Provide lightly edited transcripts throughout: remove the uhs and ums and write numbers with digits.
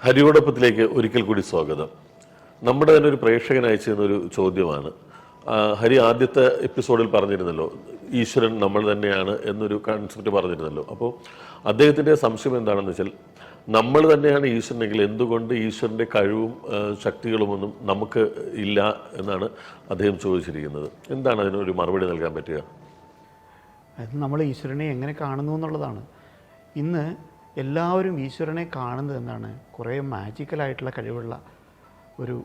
ഹരിയോടൊപ്പത്തിലേക്ക് ഒരിക്കൽ കൂടി സ്വാഗതം. നമ്മുടെ തന്നെ ഒരു പ്രേക്ഷകൻ അയച്ചിരുന്നൊരു ചോദ്യമാണ്. ഹരി ആദ്യത്തെ എപ്പിസോഡിൽ പറഞ്ഞിരുന്നല്ലോ, ഈശ്വരൻ നമ്മൾ തന്നെയാണ് എന്നൊരു കൺസെപ്റ്റ് പറഞ്ഞിരുന്നല്ലോ. അപ്പോൾ അദ്ദേഹത്തിൻ്റെ സംശയം എന്താണെന്ന് വെച്ചാൽ, നമ്മൾ തന്നെയാണ് ഈശ്വരനെങ്കിൽ എന്തുകൊണ്ട് ഈശ്വരൻ്റെ കഴിവും ശക്തികളുമൊന്നും നമുക്ക് ഇല്ല എന്നാണ് അദ്ദേഹം ചോദിച്ചിരിക്കുന്നത്. എന്താണ് അതിനൊരു മറുപടി നൽകാൻ പറ്റുക? അത് നമ്മൾ ഈശ്വരനെ എങ്ങനെ കാണുന്നു എന്നുള്ളതാണ്. ഇന്ന് എല്ലാവരും ഈശ്വരനെ കാണുന്നത് എന്താണ്, കുറേ മാജിക്കലായിട്ടുള്ള കഴിവുള്ള ഒരു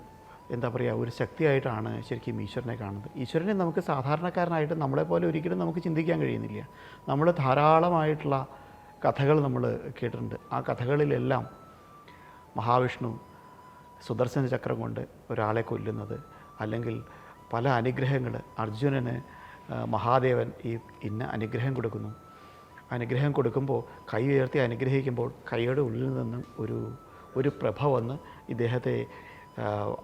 ഒരു ശക്തിയായിട്ടാണ് ശരിക്കും ഈശ്വരനെ കാണുന്നത്. ഈശ്വരനെ നമുക്ക് സാധാരണക്കാരനായിട്ട് നമ്മളെപ്പോലെ ഒരിക്കലും നമുക്ക് ചിന്തിക്കാൻ കഴിയുന്നില്ല. നമ്മൾ ധാരാളമായിട്ടുള്ള കഥകൾ നമ്മൾ കേട്ടിട്ടുണ്ട്. ആ കഥകളിലെല്ലാം മഹാവിഷ്ണു സുദർശന ചക്രം കൊണ്ട് ഒരാളെ കൊല്ലുന്നത്, അല്ലെങ്കിൽ പല അനുഗ്രഹങ്ങൾ അർജുനന് മഹാദേവൻ ഇന്ന അനുഗ്രഹം കൊടുക്കുന്നു. അനുഗ്രഹം കൊടുക്കുമ്പോൾ കൈ ഉയർത്തി അനുഗ്രഹിക്കുമ്പോൾ കൈയുടെ ഉള്ളിൽ നിന്നും ഒരു പ്രഭ വന്ന് ഇദ്ദേഹത്തെ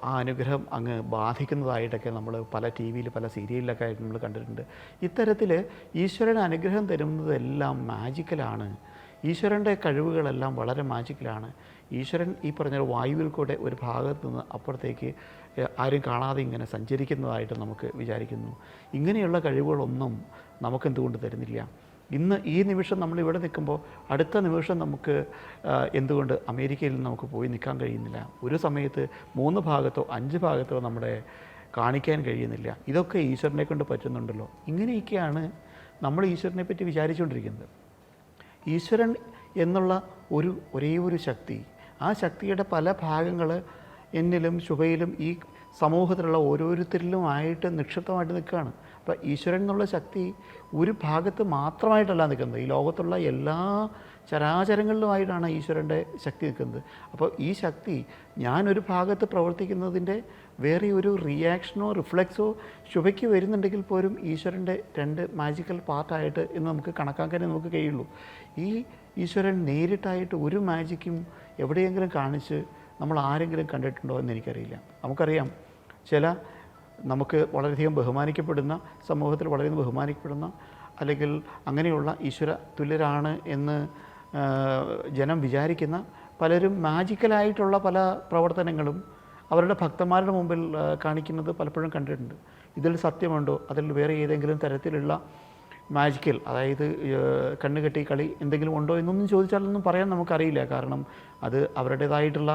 ആ അനുഗ്രഹം അങ്ങ് ബാധിക്കുന്നതായിട്ടൊക്കെ നമ്മൾ പല ടി വിയിൽ പല സീരിയലിലൊക്കെ ആയിട്ട് നമ്മൾ കണ്ടിട്ടുണ്ട്. ഇത്തരത്തിൽ ഈശ്വരൻ അനുഗ്രഹം തരുന്നതെല്ലാം മാജിക്കലാണ്. ഈശ്വരൻ്റെ കഴിവുകളെല്ലാം വളരെ മാജിക്കലാണ്. ഈശ്വരൻ ഈ പറഞ്ഞ വായുവിൽ കൂടെ ഒരു ഭാഗത്തു നിന്ന് അപ്പുറത്തേക്ക് ആരും കാണാതെ ഇങ്ങനെ സഞ്ചരിക്കുന്നതായിട്ട് നമുക്ക് വിചാരിക്കുന്നു. ഇങ്ങനെയുള്ള കഴിവുകളൊന്നും നമുക്കെന്തുകൊണ്ട് തരുന്നില്ല? ഇന്ന് ഈ നിമിഷം നമ്മളിവിടെ നിൽക്കുമ്പോൾ അടുത്ത നിമിഷം നമുക്ക് എന്തുകൊണ്ട് അമേരിക്കയിൽ നമുക്ക് പോയി നിൽക്കാൻ കഴിയുന്നില്ല? ഒരു സമയത്ത് 3 ഭാഗത്തോ 5 ഭാഗത്തോ നമ്മുടെ കാണിക്കാൻ കഴിയുന്നില്ല. ഇതൊക്കെ ഈശ്വരനെ കൊണ്ട് പറ്റുന്നുണ്ടല്ലോ. ഇങ്ങനെയൊക്കെയാണ് നമ്മൾ ഈശ്വരനെ പറ്റി വിചാരിച്ചുകൊണ്ടിരിക്കുന്നത്. ഈശ്വരൻ എന്നുള്ള ഒരേ ഒരു ശക്തി, ആ ശക്തിയുടെ പല ഭാഗങ്ങൾ എന്നിലും ശുഭയിലും ഈ സമൂഹത്തിലുള്ള ഓരോരുത്തരിലുമായിട്ട് നിക്ഷിപ്തമായിട്ട് നിൽക്കുകയാണ്. അപ്പോൾ ഈശ്വരൻ എന്നുള്ള ശക്തി ഒരു ഭാഗത്ത് മാത്രമായിട്ടല്ല നിൽക്കുന്നത്, ഈ ലോകത്തുള്ള എല്ലാ ചരാചരങ്ങളിലുമായിട്ടാണ് ഈശ്വരൻ്റെ ശക്തി നിൽക്കുന്നത്. അപ്പോൾ ഈ ശക്തി ഞാനൊരു ഭാഗത്ത് പ്രവർത്തിക്കുന്നതിൻ്റെ വേറെ ഒരു റിയാക്ഷനോ റിഫ്ലെക്സോ ശുഭയ്ക്ക് വരുന്നുണ്ടെങ്കിൽ പോലും ഈശ്വരൻ്റെ 2 മാജിക്കൽ പാർട്ടായിട്ട് ഇന്ന് നമുക്ക് കണക്കാക്കാനേ നമുക്ക് കഴിയുള്ളൂ. ഈ ഈശ്വരൻ നേരിട്ടായിട്ട് ഒരു മാജിക്കും എവിടെയെങ്കിലും കാണിച്ച് നമ്മൾ ആരെങ്കിലും കണ്ടിട്ടുണ്ടോ എന്ന് എനിക്കറിയില്ല. നമുക്കറിയാം, നമുക്ക് വളരെയധികം ബഹുമാനിക്കപ്പെടുന്ന, സമൂഹത്തിൽ വളരെയധികം ബഹുമാനിക്കപ്പെടുന്ന, അല്ലെങ്കിൽ അങ്ങനെയുള്ള ഈശ്വര തുല്യരാണ് എന്ന് ജനം വിചാരിക്കുന്ന പലരും മാജിക്കലായിട്ടുള്ള പല പ്രവർത്തനങ്ങളും അവരുടെ ഭക്തന്മാരുടെ മുമ്പിൽ കാണിക്കുന്നത് പലപ്പോഴും കണ്ടിട്ടുണ്ട്. ഇതിൽ സത്യമുണ്ടോ, അതിൽ വേറെ ഏതെങ്കിലും തരത്തിലുള്ള മാജിക്കൽ, അതായത് കണ്ണുകെട്ടി കളി എന്തെങ്കിലും ഉണ്ടോ എന്നൊന്നും ചോദിച്ചാലൊന്നും പറയാൻ നമുക്കറിയില്ല. കാരണം അത് അവരുടേതായിട്ടുള്ള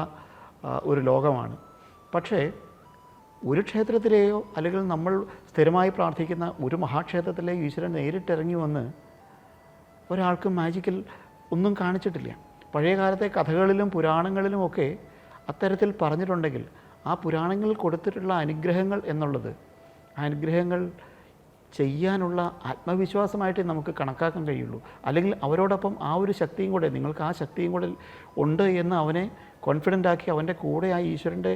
ഒരു ലോകമാണ്. പക്ഷേ ഒരു ക്ഷേത്രത്തിലെയോ അല്ലെങ്കിൽ നമ്മൾ സ്ഥിരമായി പ്രാർത്ഥിക്കുന്ന ഒരു മഹാക്ഷേത്രത്തിലെ ഈശ്വരൻ നേരിട്ടിറങ്ങി വന്ന് ഒരാൾക്കും മാജിക്കൽ ഒന്നും കാണിച്ചിട്ടില്ല. പഴയ കാലത്തെ കഥകളിലും പുരാണങ്ങളിലും ഒക്കെ അത്തരത്തിൽ പറഞ്ഞിട്ടുണ്ടെങ്കിൽ ആ പുരാണങ്ങളിൽ കൊടുത്തിട്ടുള്ള അനുഗ്രഹങ്ങൾ എന്നുള്ളത്, ആ അനുഗ്രഹങ്ങൾ ചെയ്യാനുള്ള ആത്മവിശ്വാസമായിട്ട് നമുക്ക് കണക്കാക്കാൻ കഴിയുള്ളൂ. അല്ലെങ്കിൽ അവരോടൊപ്പം ആ ഒരു ശക്തിയും കൂടെ, നിങ്ങൾക്ക് ആ ശക്തിയും കൂടെ ഉണ്ട് എന്ന് അവനെ കോൺഫിഡൻ്റ് ആക്കി അവൻ്റെ കൂടെ ആ ഈശ്വരൻ്റെ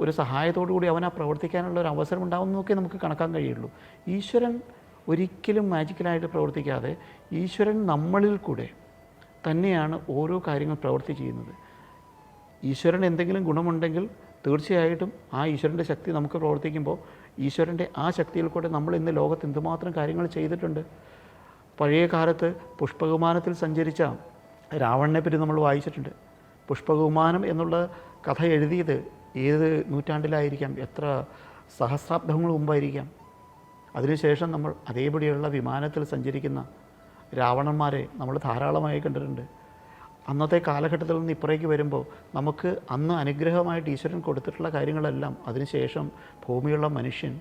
ഒരു സഹായത്തോടു കൂടി അവൻ ആ പ്രവർത്തിക്കാനുള്ള ഒരു അവസരം ഉണ്ടാകുന്നതൊക്കെ നമുക്ക് കണക്കാൻ കഴിയുള്ളൂ. ഈശ്വരൻ ഒരിക്കലും മാജിക്കലായിട്ട് പ്രവർത്തിക്കാതെ ഈശ്വരൻ നമ്മളിൽ കൂടെ തന്നെയാണ് ഓരോ കാര്യങ്ങൾ പ്രവൃത്തി ചെയ്യുന്നത്. ഈശ്വരൻ എന്തെങ്കിലും ഗുണമുണ്ടെങ്കിൽ തീർച്ചയായിട്ടും ആ ഈശ്വരൻ്റെ ശക്തി നമുക്ക് പ്രവർത്തിക്കുമ്പോൾ ഈശ്വരൻ്റെ ആ ശക്തിയിൽ കൂടെ നമ്മൾ ഇന്ന് ലോകത്ത് എന്തുമാത്രം കാര്യങ്ങൾ ചെയ്തിട്ടുണ്ട്. പഴയ കാലത്ത് പുഷ്പവിമാനത്തിൽ സഞ്ചരിച്ച രാവണനെ പറ്റി നമ്മൾ വായിച്ചിട്ടുണ്ട്. പുഷ്പവിമാനം എന്നുള്ള കഥ എഴുതിയത് ഏത് നൂറ്റാണ്ടിലായിരിക്കാം, എത്ര സഹസ്രാബ്ദങ്ങൾ മുമ്പായിരിക്കാം. അതിനുശേഷം നമ്മൾ അതേപടിയുള്ള വിമാനത്തിൽ സഞ്ചരിക്കുന്ന രാവണന്മാരെ നമ്മൾ ധാരാളമായി കണ്ടിട്ടുണ്ട്. അന്നത്തെ കാലഘട്ടത്തിൽ നിന്ന് ഇപ്പുറേക്ക് വരുമ്പോൾ നമുക്ക് അന്ന് അനുഗ്രഹമായിട്ട് ഈശ്വരൻ കൊടുത്തിട്ടുള്ള കാര്യങ്ങളെല്ലാം അതിനുശേഷം ഭൂമിയുള്ള മനുഷ്യൻ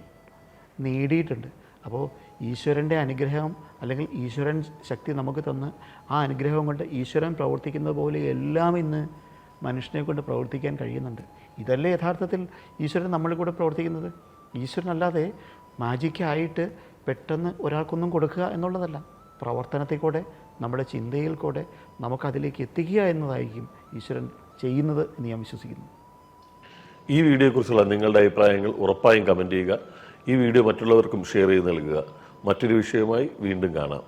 നേടിയിട്ടുണ്ട്. അപ്പോൾ ഈശ്വരൻ്റെ അനുഗ്രഹം അല്ലെങ്കിൽ ഈശ്വരൻ ശക്തി നമുക്ക് തന്ന് ആ അനുഗ്രഹം കൊണ്ട് ഈശ്വരൻ പ്രവർത്തിക്കുന്നത് പോലെ എല്ലാം ഇന്ന് മനുഷ്യനെ കൊണ്ട് പ്രവർത്തിക്കാൻ കഴിയുന്നുണ്ട്. ഇതല്ലേ യഥാർത്ഥത്തിൽ ഈശ്വരൻ നമ്മളിൽ കൂടെ പ്രവർത്തിക്കുന്നത്? ഈശ്വരനല്ലാതെ മാജിക്കായിട്ട് പെട്ടെന്ന് ഒരാൾക്കൊന്നും കൊടുക്കുക എന്നുള്ളതല്ല. പ്രവർത്തനത്തിൽ കൂടെ, നമ്മുടെ ചിന്തയിൽ കൂടെ നമുക്കതിലേക്ക് എത്തിക്കുക എന്നതായിരിക്കും ഈശ്വരൻ ചെയ്യുന്നത് എന്ന് ഞാൻ വിശ്വസിക്കുന്നു. ഈ വീഡിയോയെക്കുറിച്ചുള്ള നിങ്ങളുടെ അഭിപ്രായങ്ങൾ ഉറപ്പായും കമൻറ്റ് ചെയ്യുക. ഈ വീഡിയോ മറ്റുള്ളവർക്കും ഷെയർ ചെയ്ത് നൽകുക. മറ്റൊരു വിഷയവുമായി വീണ്ടും കാണാം.